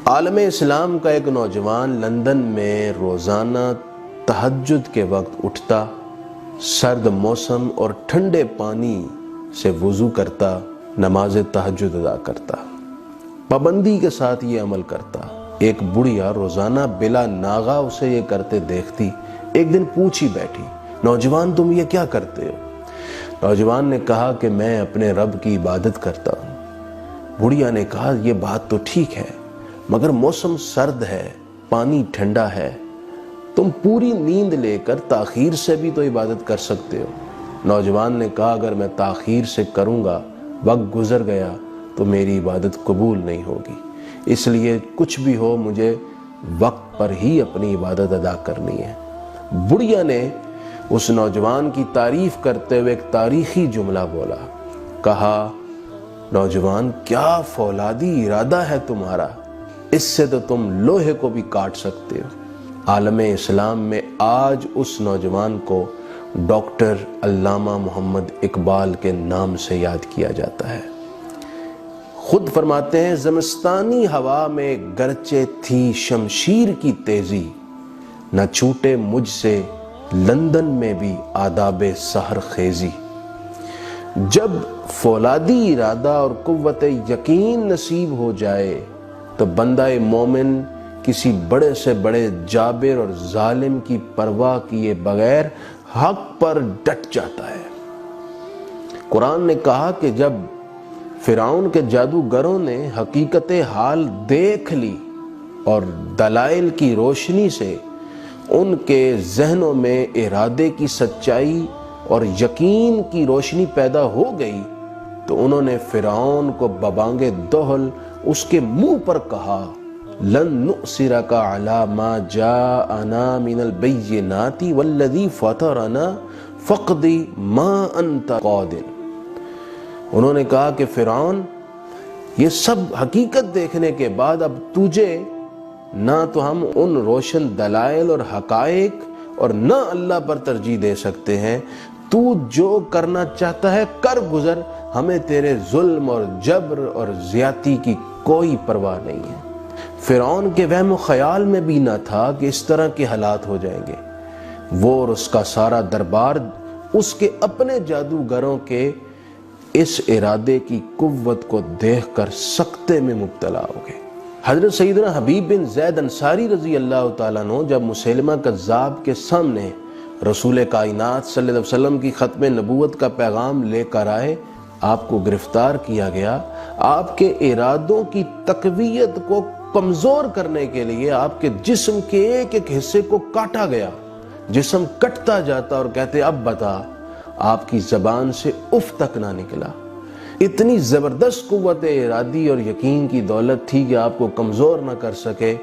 عالم اسلام کا ایک نوجوان لندن میں روزانہ تہجد کے وقت اٹھتا، سرد موسم اور ٹھنڈے پانی سے وضو کرتا، نماز تہجد ادا کرتا، پابندی کے ساتھ یہ عمل کرتا۔ ایک بڑھیا روزانہ بلا ناغہ اسے یہ کرتے دیکھتی، ایک دن پوچھی بیٹھی، نوجوان تم یہ کیا کرتے ہو؟ نوجوان نے کہا کہ میں اپنے رب کی عبادت کرتا ہوں۔ بڑھیا نے کہا یہ بات تو ٹھیک ہے، مگر موسم سرد ہے، پانی ٹھنڈا ہے، تم پوری نیند لے کر تاخیر سے بھی تو عبادت کر سکتے ہو۔ نوجوان نے کہا اگر میں تاخیر سے کروں گا، وقت گزر گیا تو میری عبادت قبول نہیں ہوگی، اس لیے کچھ بھی ہو مجھے وقت پر ہی اپنی عبادت ادا کرنی ہے۔ بڑھیا نے اس نوجوان کی تعریف کرتے ہوئے ایک تاریخی جملہ بولا، کہا نوجوان کیا فولادی ارادہ ہے تمہارا، اس سے تو تم لوہے کو بھی کاٹ سکتے ہو۔ عالم اسلام میں آج اس نوجوان کو ڈاکٹر علامہ محمد اقبال کے نام سے یاد کیا جاتا ہے۔ خود فرماتے ہیں زمستانی ہوا میں گرچہ تھی شمشیر کی تیزی، نہ چھوٹے مجھ سے لندن میں بھی آداب سحر خیزی۔ جب فولادی ارادہ اور قوت یقین نصیب ہو جائے تو بندہ مومن کسی بڑے سے بڑے جابر اور ظالم کی پرواہ کیے بغیر حق پر ڈٹ جاتا ہے۔ قرآن نے کہا کہ جب فرعون کے جادوگروں نے حقیقت حال دیکھ لی اور دلائل کی روشنی سے ان کے ذہنوں میں ارادے کی سچائی اور یقین کی روشنی پیدا ہو گئی تو انہوں نے فرعون کو ببانگ دہل اس کے منہ پر کہا لن نؤثرک علی ما جاءنا من البینات والذی فطرنا فاقض ما انت قاض۔ انہوں نے کہا کہ فرعون یہ سب حقیقت دیکھنے کے بعد اب تجھے نہ تو ہم ان روشن دلائل اور حقائق اور نہ اللہ پر ترجیح دے سکتے ہیں، تو جو کرنا چاہتا ہے کر گزر، ہمیں تیرے ظلم اور جبر اور زیادتی کی کوئی پرواہ نہیں ہے۔ فرعون کے وہم و خیال میں بھی نہ تھا کہ اس طرح کے حالات ہو جائیں گے۔ وہ اور اس کا سارا دربار اس کے اپنے جادوگروں کے اس ارادے کی قوت کو دیکھ کر سکتے میں مبتلا ہو گئے۔ حضرت سیدنا حبیب بن زید انصاری رضی اللہ تعالیٰ عنہ جب مسیلمہ کذاب کے سامنے رسول کائنات صلی اللہ علیہ وسلم کی ختم نبوت کا پیغام لے کر آئے، آپ کو گرفتار کیا گیا، آپ کے ارادوں کی تقویت کو کمزور کرنے کے لیے آپ کے جسم کے ایک ایک حصے کو کاٹا گیا۔ جسم کٹتا جاتا اور کہتے اب بتا، آپ کی زبان سے اف تک نہ نکلا۔ اتنی زبردست قوت ارادی اور یقین کی دولت تھی کہ آپ کو کمزور نہ کر سکے۔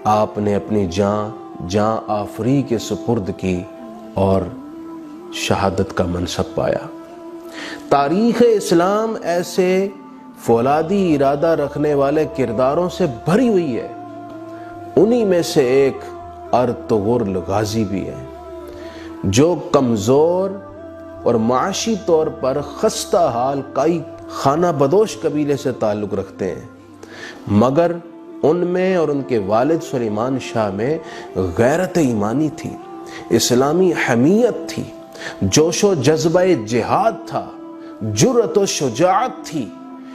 آپ نے اپنی جاں آفری کے سپرد کی اور شہادت کا منصب پایا۔ تاریخ اسلام ایسے فولادی ارادہ رکھنے والے کرداروں سے بھری ہوئی ہے۔ انہی میں سے ایک ارطغرل غازی بھی ہے، جو کمزور اور معاشی طور پر خستہ حال کئی خانہ بدوش قبیلے سے تعلق رکھتے ہیں، مگر ان میں اور ان کے والد سلیمان شاہ میں غیرت ایمانی تھی، اسلامی حمیت تھی، جوش و جذبہ جہاد تھا، جرأت و شجاعت تھی،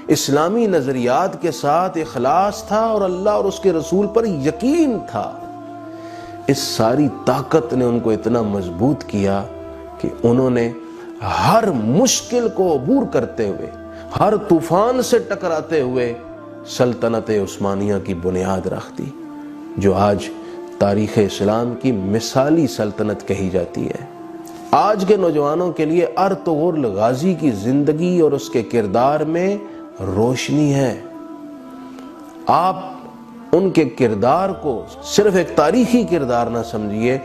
اسلامی نظریات کے ساتھ اخلاص تھا اور اللہ اور اس کے رسول پر یقین تھا۔ اس ساری طاقت نے ان کو اتنا مضبوط کیا کہ انہوں نے ہر مشکل کو عبور کرتے ہوئے، ہر طوفان سے ٹکراتے ہوئے سلطنت عثمانیہ کی بنیاد رکھ دی، جو آج تاریخ اسلام کی مثالی سلطنت کہی جاتی ہے۔ آج کے نوجوانوں کے لیے ارطغرل غازی کی زندگی اور اس کے کردار میں روشنی ہے۔ آپ ان کے کردار کو صرف ایک تاریخی کردار نہ سمجھیے،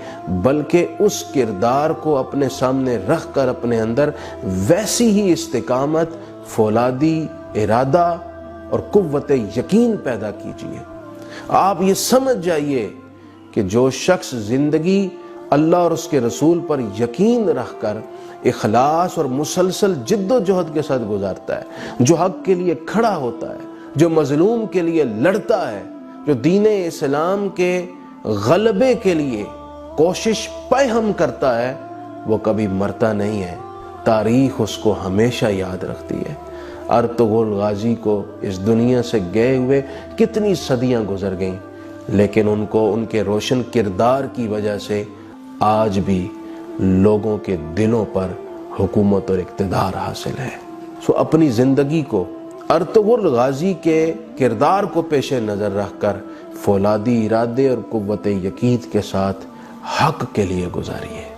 بلکہ اس کردار کو اپنے سامنے رکھ کر اپنے اندر ویسی ہی استقامت، فولادی ارادہ اور قوت یقین پیدا کیجیے۔ آپ یہ سمجھ جائیے کہ جو شخص زندگی اللہ اور اس کے رسول پر یقین رکھ کر اخلاص اور مسلسل جد و جہد کے ساتھ گزارتا ہے، جو حق کے لیے کھڑا ہوتا ہے، جو مظلوم کے لیے لڑتا ہے، جو دین اسلام کے غلبے کے لیے کوشش پہم کرتا ہے وہ کبھی مرتا نہیں ہے، تاریخ اس کو ہمیشہ یاد رکھتی ہے۔ ارطغرل غازی کو اس دنیا سے گئے ہوئے کتنی صدیاں گزر گئیں، لیکن ان کو ان کے روشن کردار کی وجہ سے آج بھی لوگوں کے دلوں پر حکومت اور اقتدار حاصل ہے۔ اپنی زندگی کو ارطغرل غازی کے کردار کو پیش نظر رکھ کر فولادی ارادے اور قوت یقین کے ساتھ حق کے لیے گزاریے۔